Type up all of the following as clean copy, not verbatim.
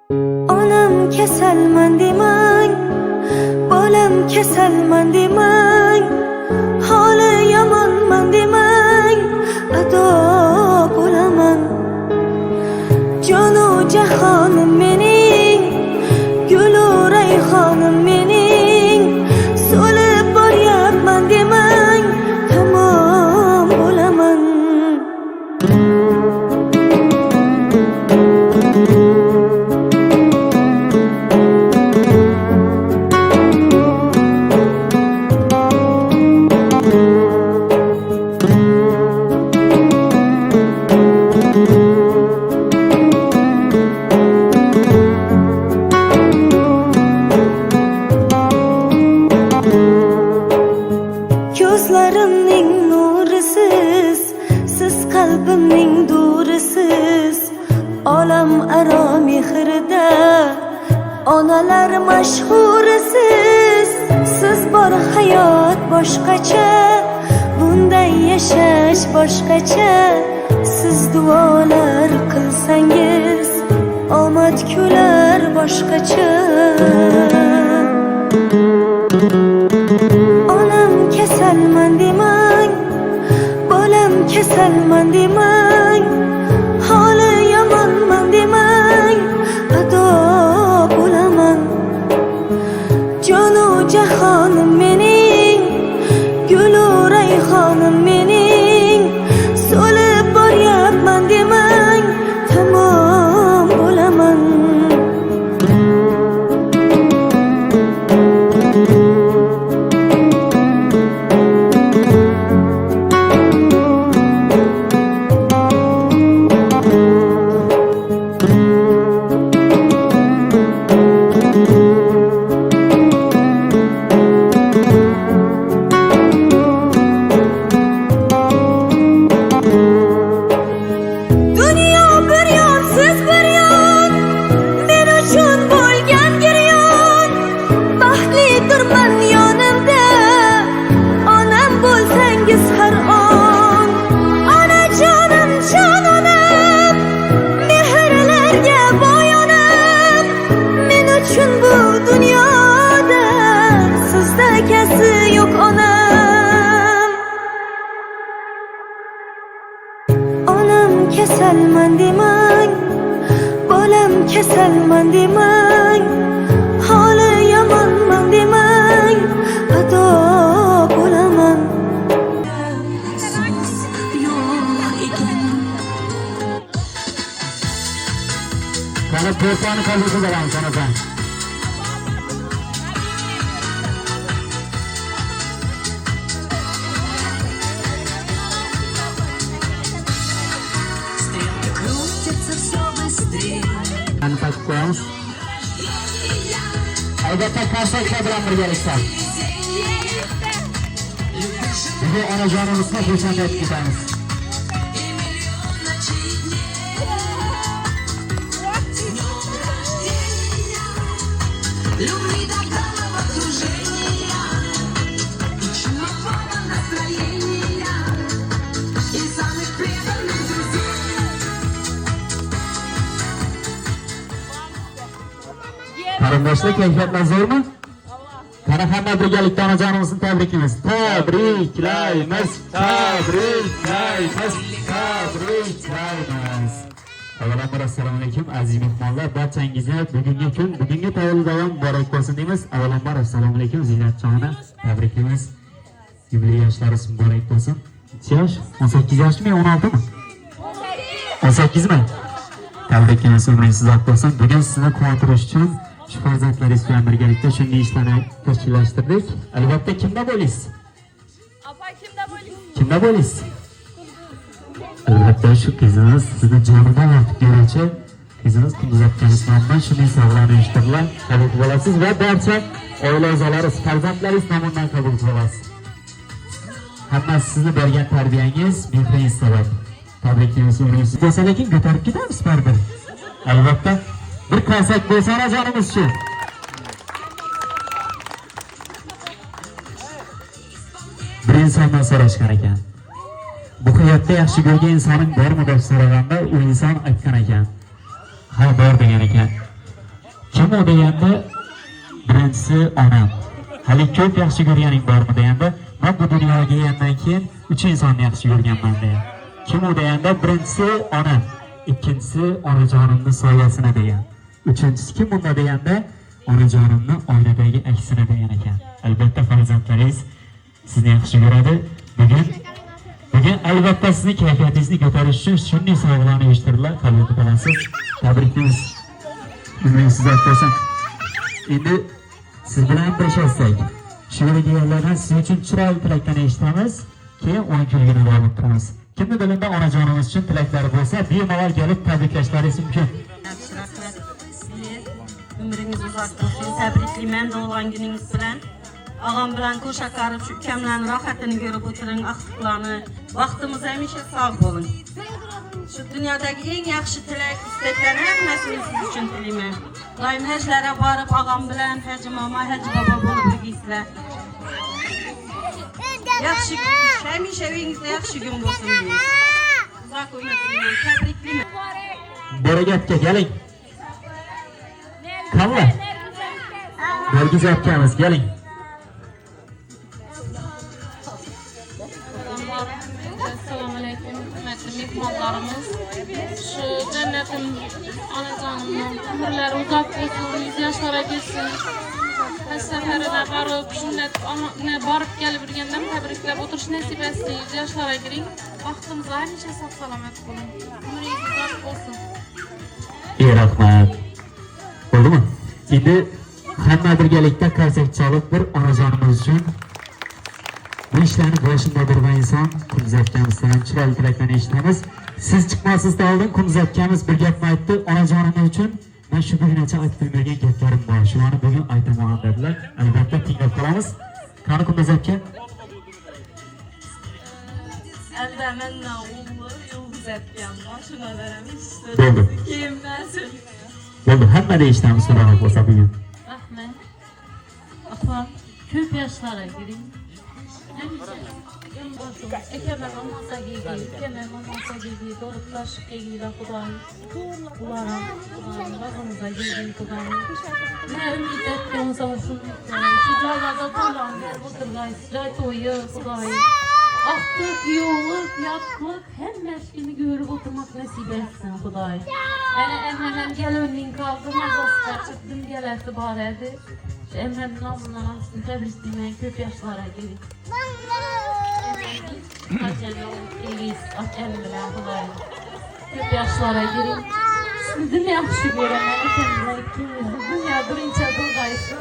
Onam kasalman demang, bolam kasalman demang, holi yomonman demang, ado bo'laman. Jonu jahonim mening, gulu rayhonim mening, so'lib boryapman demang, tamom bo'laman. Ko'zlarimning nurisiz, siz qalbimning durisiz, olam aro mehrida onalar mashhurisiz. Siz bor hayot boshqacha, bunday yashash boshqacha. Siz duolar qilsangiz omad kular boshqacha. Onam kasalman demang, bolam kasalman demang, holi yomonman demang, ado bo'laman. Jonu jahonim mening, gulu rayhonim mening, so'lib boryapman demang, tamom bo'laman. Kasalman demang, bolam kasalman demang, holi yomonman demang, ado bo'laman. Qani to'rtani qabul qilaman sanasan. Tanpa kuas, albatta konsertlar bilan birgalikda. Bugun onajonimizni xursand etib ketamiz. Qarindoshlar kayfiyatlar zo'rmi? Qani hamma birgalikda onajonimizni tabriklaymiz. Tabriklaymiz, tabriklaymiz, tabriklaymiz. Avvalambor assalomu alaykum aziz mehmonlar, barchangizni bugungi kun, bugungi tavallud muborak bo'lsin deymiz. Avvalambor assalomu alaykum Zinatxona, tabriklaymiz. Yubiley yoshlaringiz muborak bo'lsin. Yosh 18 yoshmi, 16 mi? 18 mi? Tabriklaymiz, umringiz uzoq bo'lsin. Bugun sizni quvontirish uchun shu farzandlaringiz bilan birgalikda shunday ishlarni tashkillashtirdik. Albatta kimda bo'lasiz? Opa, kimda bo'lasiz? Kimda bo'lasiz? Albatta shu qizimiz sizni jonidan ortib beruvchi qizimiz Qudratjon Islomdan shunday sog'lom eshittirlar. Qabul qilib olasiz va barcha oila a'zolaringiz, farzandlaringiz tomonidan qabul qilib olasiz. Hammasi sizni bergan tarbiyangiz, mehringiz sabab. Tabriklaymiz, umringiz bo'lsa lekin ko'tarib ketamiz baribir. Albatta bir konsak bo'lsa onajonimiz shu. Bir insondan so'rashgan ekan. Bu hayotda yaxshi ko'rgan insoning bormi deb so'raganda u inson aytgan ekan. Ha, bor degan ekan. Kim o deganda birinchisi onam. Hali ko'p yaxshi ko'rganing bormi deganda, men bu dunyoga kelgandan keyin 3 insonni yaxshi ko'rganman degan. Kim u deganda birinchisi onam, ikkinchisi onajonimning soyasini degan. Uchinchisi kim bunda deganda onajonimning oynadagi aksini degan ekan. Albatta farzandlaringiz sizni yaxshi ko'radi. Bugun albatta sizni kayfiyatingizni ko'tarish uchun shunday sovg'alarni yig'ishtirdilar. Qabul qilib olasiz. Tabriklaymiz. Umidingiz bo'lsin. Endi siz bilan birlashsak, shu yerlardan siz uchun chiroyli tilaklarni eshitamiz, keyin o'yin kulgini davom ettiramiz. Kimni dilimda onajonimiz uchun tilaklari bo'lsa, bemalol kelib tabriklashlaringiz mumkin. Ömrünüz uzak olsun, təbriklimən doğulan gününüz bilen. Ağam bilen koşa karıb şu ükemlerin rahatını görüp oturun, aktıklarını. Vaxtımız həmişə sağ olun. Şu dünyadaki en yaxşı tilək, istekler hepsini siz için diliməm. Daim həclərə barıb ağam bilen, həcı mama, həcı baba bolup birgizlər. Yaxşı gün, həmişə evinizdə yaxşı gün olsun deyin. Uzak oynatılmayın, təbrikliməm. Bereketke gelin. Kalla. Nergiz yapacağınız gelin. Selamünaleyküm, hürmetli mehmanlarımız. Şu cennetin anacanının ömürleri uzak olsun, 100 yaşlara geçsin. Her seferine varıp, ne barıp gelip birgenden tebriklep oturuş nasip etsin, 100 yaşlara girin. Vaxtımıza hemşe sağ salamet olun. Ömrünüz uzak olsun. İyi rahmat. Oldu mu? Şimdi hamma birgalikda qarsak chalib bir onajonimiz uchun bu ishlarni boshida turgan inson Kunuz akamizdan chiroyli tilaklarni eshitamiz. Siz chiqmasizdan oldin Kunuz akamiz bir gapni aytdi. Onajonimiz uchun men shu bugungacha aytib bilmagan gaplarim bor. Shularni bugun aytaman dedilar. Albatta tinglab qolamiz. Qani Kunuz aka? Əldə mənlə oğlu yıldız etkən başına verəmiş. Oldu. Kim mən söyləyəm. Oldu. Hamma da eshitamiz. Xudo xohlasa bugun. Rahmet. Apa, köp yaşlara girin. Ekemen olmasa giydi, ekemen olmasa giydi, doğrup taşık giydi Kudayım. Ulara, Kudayım, razımıza giydi Kudayım. Ne ümit ettiğimiz olsun, şu caylarda dolandı, bu kırgayı, cay toyu Kudayım. Aktık, yoğuluk, yatlık, hem meşkini görüp oturmak nasip etsin Kudayım. Hem gel önün kaldı, mazası çıktım, gel etibar edi. Emre'nin ağzından alsın, tebriklemeyin, köp yaşlara girin. Kaçeli olup, iyiyiz, açalım bile Kudayım. Köp yaşlara girin. Sizin yaxşı görəməni kendine ikiniz, dünya birinci buradayısın.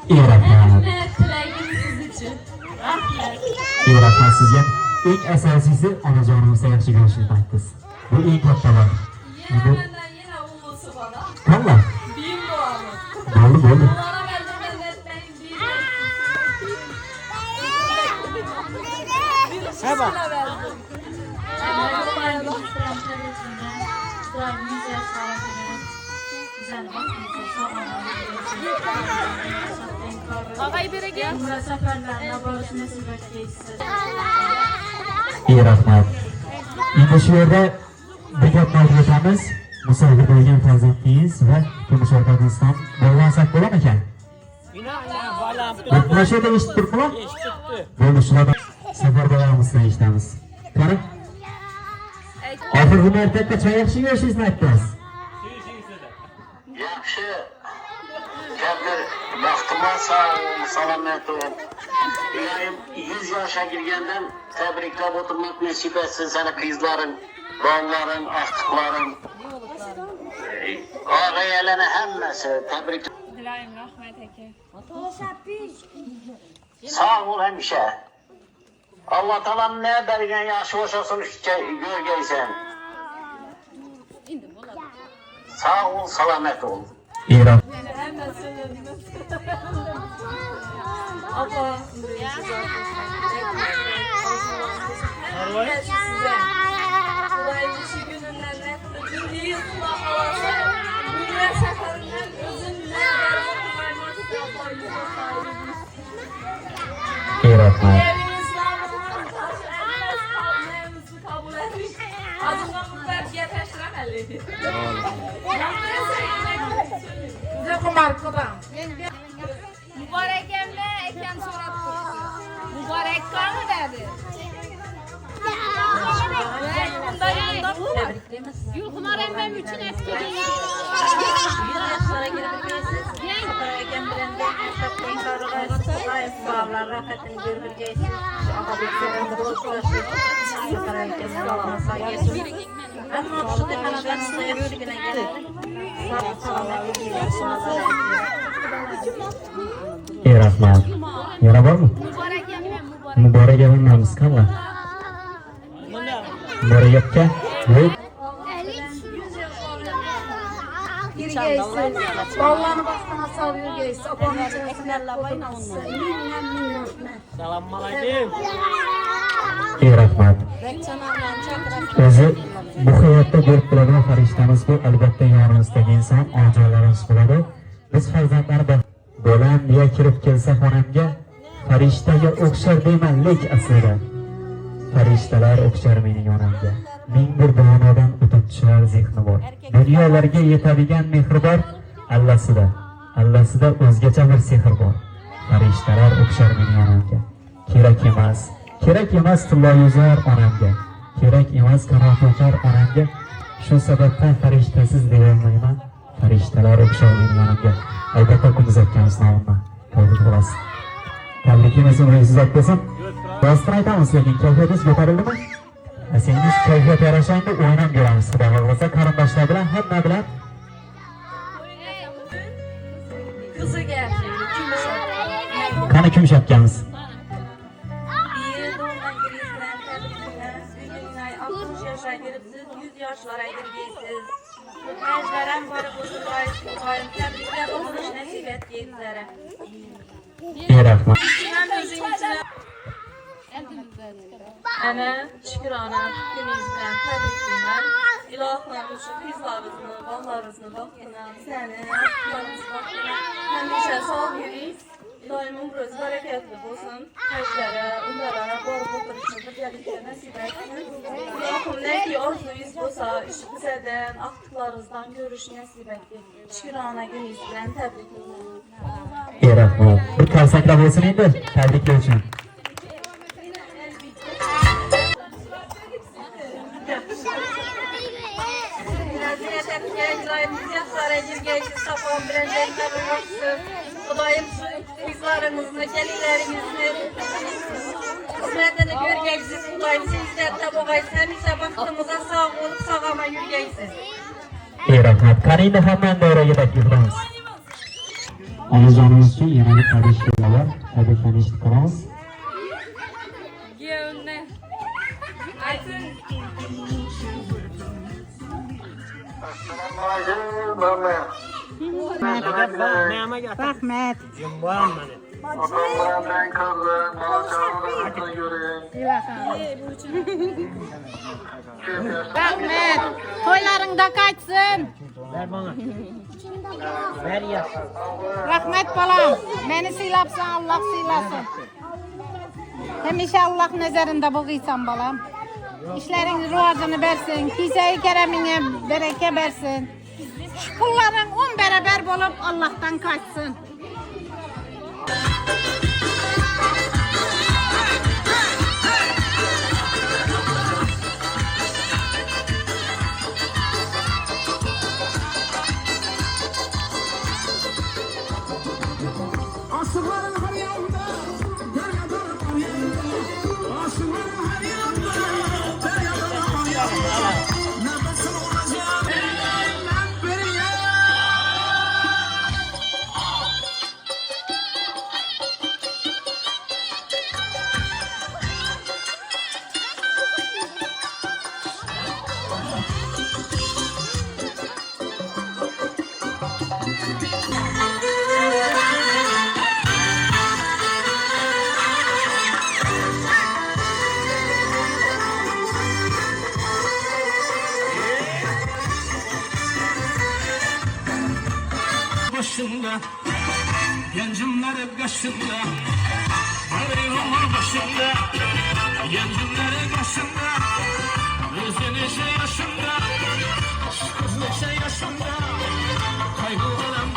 İyi rahmat. Ne tiləgim siz için. Rahmet. İyi rahmat sizga. Eng asosiysi onajonimizga yaxshi ko'rishni aytdingiz. Bu eng katta var. Yine benden yine oğlusu bana. Qalla. Bin doğalı. Bo'ldi, bo'ldi. Onlara benden etmeyin bir Merhaba. verdim. Ağay bire gel. İyi rahmat. Endi shu yerda bir gapni aytib o'tamiz. Musofir bo'lgan farzandingiz va turmush o'rtog'ingizdan bog'lansak bo'lar ekan. Mana shu yerda eshitib turibdilar. Bo'ldi, shulardan safar davomida eshitamiz. Qani? Oxirgi marta qachon yaxshi ko'rishingizni aytdingiz. Yaxshi. Kabir baxtıma sağ ol, selamet ol. İlayim 100 yaşa girgenden tebriklep oturmak nasip etsin sana kızların, bağların, aktıkların. Ağabeyelerine hemmesi tebrik. Dilayım rahmet eke. Sağ ol hemşe. Allah Teala'nın ne bergen yaşı boşasın gör gelsen. Sağ ol, selamet ol. İyi rahmat. Hemen söylediniz. Apa, Herkes size. Kolay işi gününden ne? Bir yılda havası. Dünya seferinin özünden İyi rahmat. Eviniz namına taş eliniz kalbinizi kabul etmiş. Azından bu belki yetiştiremeli. Bize markadan. Mübarek emmi eken so'rab turibdi. Muborak qani dedi. Gulxumor emmam uchun eski Yaşlara girebileceksiniz. Ekem bilen de çok tekrarlayız. Layık bağlar, rahatını görebileceksiniz. Ama bir sefer dostlaşır. Ekem sağlamasa geçin. Ama şu defalardan size yürüyüşüne gelin. Ey rahmat. Yara bormi? Muborak emmi, muborak. Muborak evinamiz qanday? Muborak aka? Yo'q. yürüyesiz. Ballarını bastana sal yürüyesiz. Abonacı Eklerle bayna onunla. Ey rahmat. O'zi bu hayotda bo'lib turadigan farishtamiz bu albatta yonimizdagi inson, onajonlarimiz bo'ladi. Biz farzandlar bolam deya kirib kelsa xonamga farishtaga o'xshar deyman, lek aslida farishtalar o'xshar mening onamga. Ming bir ma'nodan o'tib tushirar zehni bor. Dunyolarga yetadigan mehr bor Allasida. Allasida o'zgacha bir sehr bor. Farishtalar o'xshar mening onamga. Kerak emas tilloyuzar onamga. Kerak emas qanoatokar onamga. Shu sababdan farishtasiz deyolmayman. Farishtalar o'xshar mening onamga. Albatta kunduz aytganimiz nomini qabul qilasiz. Tabrikimiz umringiz uzoq bo'lsin. Rostini aytamiz, lekin kayfiyatingiz ko'tarildimi? Asangiz kayfiyat yarashanda o'ynab yuramiz. Xudo xohlasa qarindoshlar bilan, hamma bilan. Kızı geldi. Qani yumshatganmiz? Bir doğumdan girişinden tebrikler. Günay 60 yaşa giripsiz, 100 yaşlara girgeysiz. Mecberen varıp oturmayız. Tebrikler olmuş nasip et gençlere. Ey rahmat. Ben özüm için ana şükür ana gününüzden tebrikler. İlahlarınız şu kızlarınızı, ballarınızı baktılar. Seni, kızlarınızı baktılar. Hemşe sağ yürüyüz. Daim umrunuz bereketli olsun. Kaşlara, onlara, boru oturuşunu birlikte nasip etsin. İlahım ne ki arzuyuz olsa, işimizden, aktıklarınızdan görüş nasip etsin. Şükür ana gününüzden tebrikler. Ey rahmat. Bir kalsaklar olsun endi. Tabriklar uchun. Kudayım şu kızlarınızı, gelinlerinizi, hizmetini görgeysiz. Kudayım sizlerle boğayız. Hemşe baktığımıza sağ olup sağama yürgeysiz. Ey rahmat. Qani endi hammani davraga taklif qilamiz. Onajonimiz uchun yana bir tabriklar bor. Tabriklanishni qilamiz. Kuyovni aytsin. Rahmet. Rahmet. Toylarında kaçsın. Ver bana. Ver ya. Rahmet balam. Beni silapsan Allah silasın. Hemişe Allah nezarında buluysan balam. İşlerin ruhazını versin. Kiseyi keremine bereke versin. Şu pulların 10 beraber bulup Allah'tan kaçsın. Asırların her yanında, deryadan her yanında. Asırların her yanında, deryadan her yanında. Nefesim olacak, elinden beriye. Başında, gencimler hep kaşında. Bayramlar başında, gencimler hep kaşında. Özü neşe yaşında, kız neşe yaşında. Kaygılarım